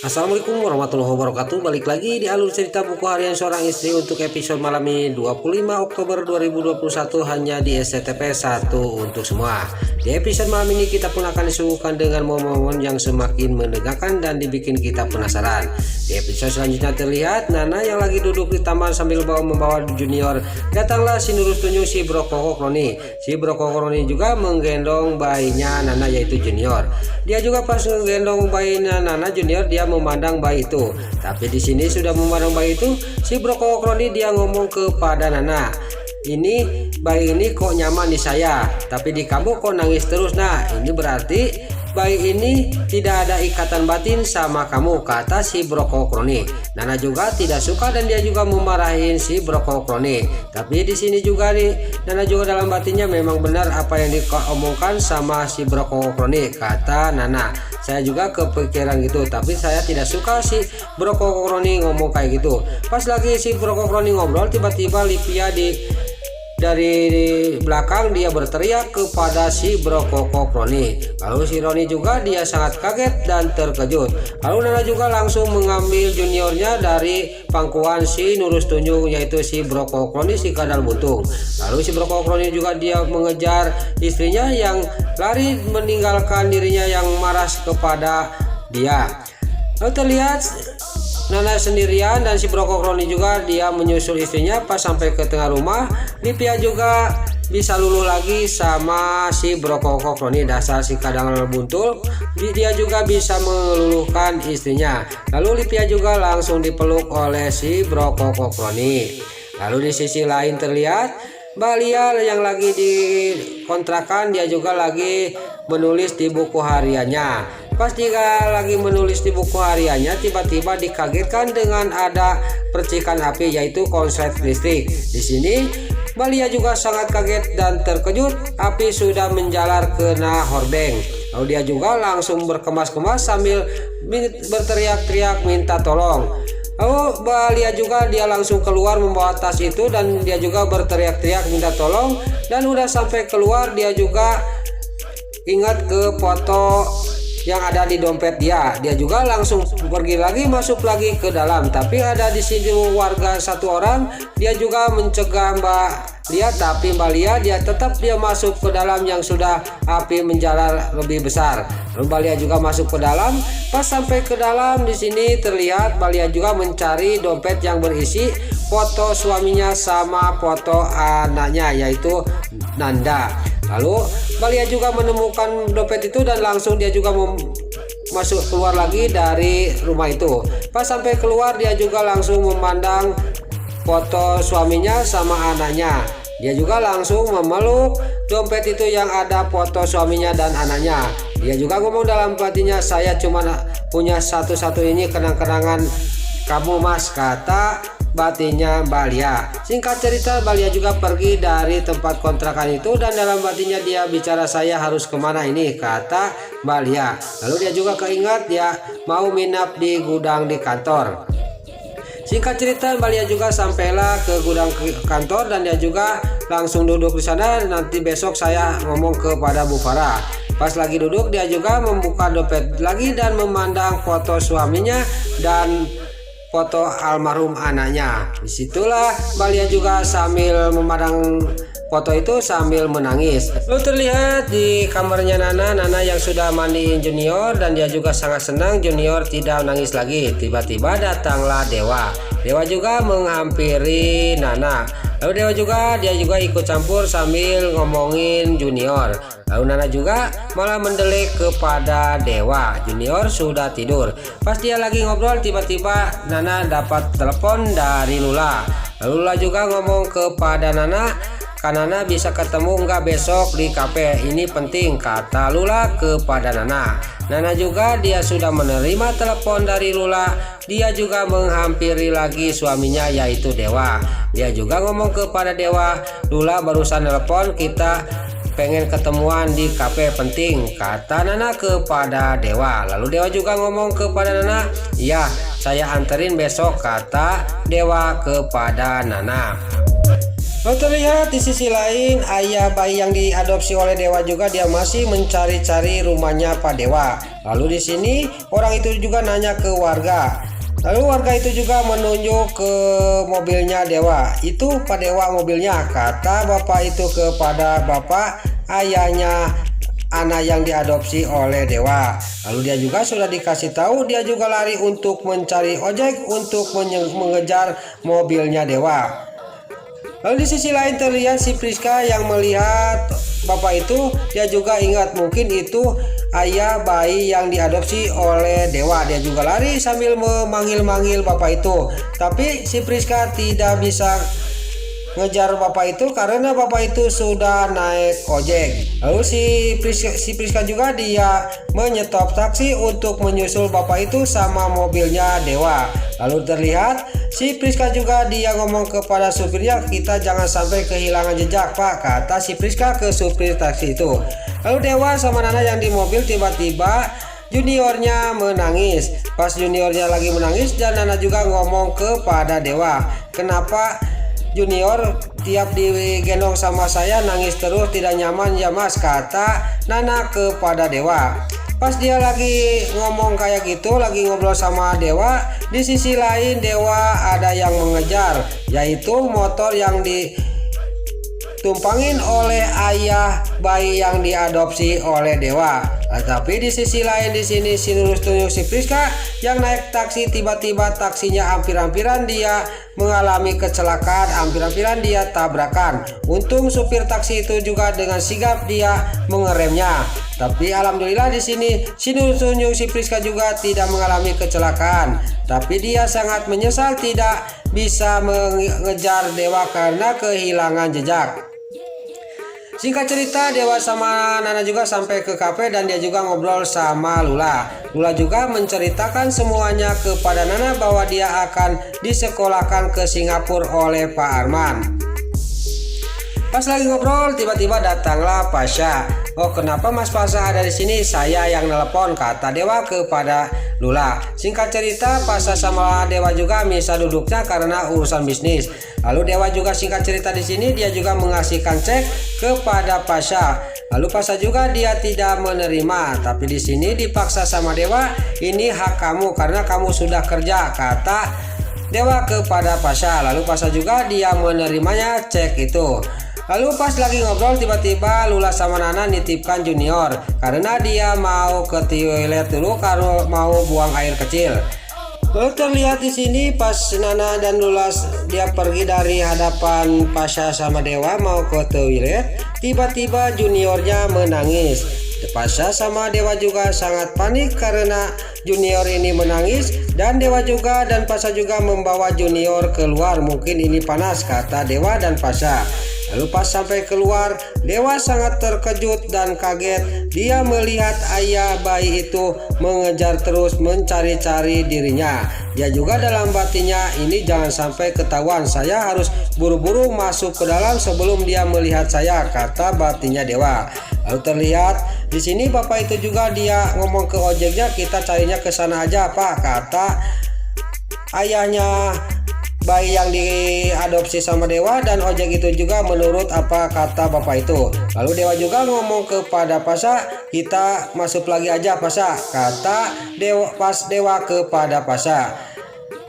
Assalamualaikum warahmatullahi wabarakatuh. Balik lagi di alur cerita buku harian seorang istri untuk episode malam ini 25 Oktober 2021 hanya di SCTP 1 untuk semua. Di episode malam ini kita pun akan disuguhkan dengan momen-momen yang semakin menegangkan dan dibikin kita penasaran. Di episode selanjutnya terlihat Nana yang lagi duduk di taman sambil membawa junior. Datanglah si Nurus Tunjung si Brokoko Kroni. Si Brokoko Kroni juga menggendong bayinya Nana yaitu junior. Dia juga pas menggendong bayinya Nana junior dia memandang bayi itu. Tapi di sini sudah memandang bayi itu, si Brokoko Kroni dia ngomong kepada Nana, ini bayi ini kok nyaman di saya, tapi di kamu kok nangis terus. Nah, ini berarti bayi ini tidak ada ikatan batin sama kamu, kata si Brokoko Kroni. Nana juga tidak suka dan dia juga memarahin si Brokoko Kroni. Tapi di sini juga Nana juga dalam batinnya memang benar apa yang diomongkan sama si Brokoko Kroni, kata Nana. Saya juga kepikiran gitu, tapi saya tidak suka si Brokoko Kroni ngomong kayak gitu. Pas lagi si Brokoko Kroni ngobrol, tiba-tiba Livia dari belakang dia berteriak kepada si Brokoko Kroni. Lalu si Roni juga dia sangat kaget dan terkejut. Lalu Nana juga langsung mengambil juniornya dari pangkuan si Nurus Tunjung yaitu si Brokoko Kroni si Kadal Buntung. Lalu si Brokoko Kroni juga dia mengejar istrinya yang lari meninggalkan dirinya yang marah kepada dia. Lalu terlihat Nana sendirian dan si Brokoko Kroni juga dia menyusul istrinya. Pas sampai ke tengah rumah, Livia juga bisa luluh lagi sama si Brokoko Kroni. Dasar si Kadal Buntul, dia juga bisa meluluhkan istrinya. Lalu Livia juga langsung dipeluk oleh si Brokoko Kroni. Lalu di sisi lain terlihat Mbak Lia yang lagi di kontrakan, dia juga lagi menulis di buku hariannya. Pas dia lagi menulis di buku hariannya, tiba-tiba dikagetkan dengan ada percikan api yaitu konslet listrik. Di sini Mbak Lia juga sangat kaget dan terkejut, api sudah menjalar kena hordeng. Lalu dia juga langsung berkemas-kemas sambil berteriak-teriak minta tolong. Lalu Mbak Lia juga dia langsung keluar membawa tas itu dan dia juga berteriak-teriak minta tolong. Dan udah sampai keluar dia juga ingat ke foto yang ada di dompet dia. Dia juga langsung pergi lagi masuk lagi ke dalam. Tapi ada di sini warga satu orang, dia juga mencegah Mbak Lia, tapi Mbak Lia dia tetap dia masuk ke dalam yang sudah api menjalar lebih besar. Lalu Mbak Lia juga masuk ke dalam. Pas sampai ke dalam di sini terlihat Mbak Lia juga mencari dompet yang berisi foto suaminya sama foto anaknya yaitu Nanda. Lalu Mbak Lia juga menemukan dompet itu dan langsung dia juga masuk keluar lagi dari rumah itu. Pas sampai keluar dia juga langsung memandang foto suaminya sama anaknya. Dia juga langsung memeluk dompet itu yang ada foto suaminya dan anaknya. Dia juga ngomong dalam batinnya, saya cuma punya satu-satu ini kenang-kenangan kamu mas, kata batinnya Mbak Lia. Singkat cerita Mbak Lia juga pergi dari tempat kontrakan itu dan dalam batinnya dia bicara, saya harus kemana ini, kata Mbak Lia. Lalu dia juga keingat dia mau minap di gudang di kantor. Singkat cerita Mbak Lia juga sampailah ke gudang kantor dan dia juga langsung duduk di sana. Nanti besok saya ngomong kepada Bu Farah. Pas lagi duduk dia juga membuka dompet lagi dan memandang foto suaminya dan foto almarhum anaknya. Disitulah Mbak Lia juga sambil memandang foto itu sambil menangis. Lalu terlihat di kamarnya Nana yang sudah mandiin junior dan dia juga sangat senang junior tidak menangis lagi. Tiba-tiba datanglah Dewa. Dewa juga menghampiri Nana. Lalu Dewa juga dia juga ikut campur sambil ngomongin junior. Lalu Nana juga malah mendelik kepada Dewa. Junior sudah tidur. Pas dia lagi ngobrol tiba-tiba Nana dapat telepon dari Lula. Lalu Lula juga ngomong kepada Nana, Kak Nana bisa ketemu nggak besok di kafe, ini penting, kata Lula kepada Nana. Nana juga dia sudah menerima telepon dari Lula. Dia juga menghampiri lagi suaminya yaitu Dewa. Dia juga ngomong kepada Dewa, Lula barusan telepon, kita pengen ketemuan di kafe penting, kata Nana kepada Dewa. Lalu Dewa juga ngomong kepada Nana, iya saya anterin besok, kata Dewa kepada Nana. Lalu terlihat di sisi lain ayah bayi yang diadopsi oleh Dewa juga dia masih mencari-cari rumahnya Pak Dewa. Lalu di sini orang itu juga nanya ke warga. Lalu warga itu juga menunjuk ke mobilnya Dewa. Itu Pak Dewa mobilnya, kata bapak itu kepada bapak ayahnya anak yang diadopsi oleh Dewa. Lalu dia juga sudah dikasih tahu, dia juga lari untuk mencari ojek untuk mengejar mobilnya Dewa. Lalu di sisi lain terlihat si Priska yang melihat bapak itu, dia juga ingat mungkin itu ayah bayi yang diadopsi oleh Dewa. Dia juga lari sambil memanggil-manggil bapak itu. Tapi si Priska tidak bisa ngejar bapak itu karena bapak itu sudah naik ojek. Lalu si Priska juga dia menyetop taksi untuk menyusul bapak itu sama mobilnya Dewa. Lalu terlihat si Priska juga dia ngomong kepada supirnya, kita jangan sampai kehilangan jejak Pak, kata si Priska ke supir taksi itu. Lalu Dewa sama Nana yang di mobil tiba-tiba juniornya menangis. Pas juniornya lagi menangis dan Nana juga ngomong kepada Dewa, kenapa Junior tiap digendong sama saya nangis terus, tidak nyaman ya mas, kata Nana kepada Dewa. Pas dia lagi ngomong kayak gitu, lagi ngobrol sama Dewa, di sisi lain Dewa ada yang mengejar, yaitu motor yang ditumpangin oleh ayah bayi yang diadopsi oleh Dewa. Tapi di sisi lain di sini si Nurus tunjuk si Priska yang naik taksi, tiba-tiba taksinya hampir-hampiran dia mengalami kecelakaan, hampir-hampiran dia tabrakan. Untung supir taksi itu juga dengan sigap dia mengeremnya. Tapi alhamdulillah di sini si Nurus tunjuk si Priska juga tidak mengalami kecelakaan. Tapi dia sangat menyesal tidak bisa mengejar Dewa karena kehilangan jejak. Singkat cerita, Dewa sama Nana juga sampai ke kafe dan dia juga ngobrol sama Lula. Lula juga menceritakan semuanya kepada Nana bahwa dia akan disekolahkan ke Singapura oleh Pak Arman. Pas lagi ngobrol, tiba-tiba datanglah Pasha. Oh, kenapa Mas Pasha ada di sini? Saya yang nelpon, kata Dewa kepada Lula. Singkat cerita, Pasha sama Dewa juga bisa duduknya karena urusan bisnis. Lalu Dewa juga singkat cerita di sini dia juga mengasihkan cek kepada Pasha. Lalu Pasha juga dia tidak menerima, tapi di sini dipaksa sama Dewa, ini hak kamu karena kamu sudah kerja, kata Dewa kepada Pasha. Lalu Pasha juga dia menerimanya cek itu. Lalu pas lagi ngobrol tiba-tiba Lula sama Nana nitipkan Junior karena dia mau ke toilet dulu karena mau buang air kecil. Lalu terlihat di sini pas Nana dan Lula dia pergi dari hadapan Pasha sama Dewa mau ke toilet, tiba-tiba juniornya menangis. Pasha sama Dewa juga sangat panik karena junior ini menangis dan Dewa juga dan Pasha juga membawa junior keluar. Mungkin ini panas, kata Dewa dan Pasha. Lalu pas sampai keluar, Dewa sangat terkejut dan kaget. Dia melihat ayah bayi itu mengejar terus mencari-cari dirinya. Dia juga dalam batinnya, ini jangan sampai ketahuan, saya harus buru-buru masuk ke dalam sebelum dia melihat saya, kata batinnya Dewa. Lalu terlihat di sini bapak itu juga dia ngomong ke ojeknya, kita carinya ke sana aja Pak, kata ayahnya bayi yang diadopsi sama Dewa dan ojek itu juga menurut apa kata bapak itu. Lalu Dewa juga ngomong kepada Pasha, kita masuk lagi aja Pasha, kata Dewa kepada Pasha.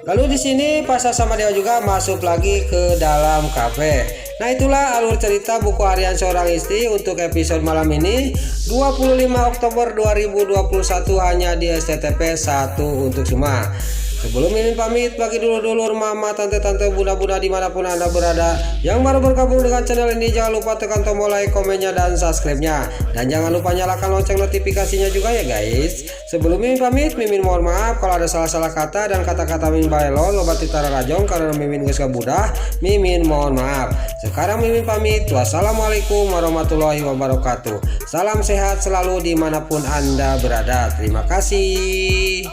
Lalu di sini Pasha sama Dewa juga masuk lagi ke dalam kafe. Nah itulah alur cerita buku harian seorang istri untuk episode malam ini 25 Oktober 2021 hanya di SCTP 1 untuk semua. Sebelum Mimin pamit, bagi dulur-dulur, mama, tante-tante, bunda-bunda dimanapun anda berada yang baru bergabung dengan channel ini, jangan lupa tekan tombol like, komennya, dan subscribe-nya. Dan jangan lupa nyalakan lonceng notifikasinya juga ya guys. Sebelum Mimin pamit, Mimin mohon maaf kalau ada salah-salah kata dan kata-kata Mimin balelo lobat titara rajong karena Mimin geus kabudah. Mimin mohon maaf. Sekarang Mimin pamit. Wassalamualaikum warahmatullahi wabarakatuh. Salam sehat selalu dimanapun anda berada. Terima kasih.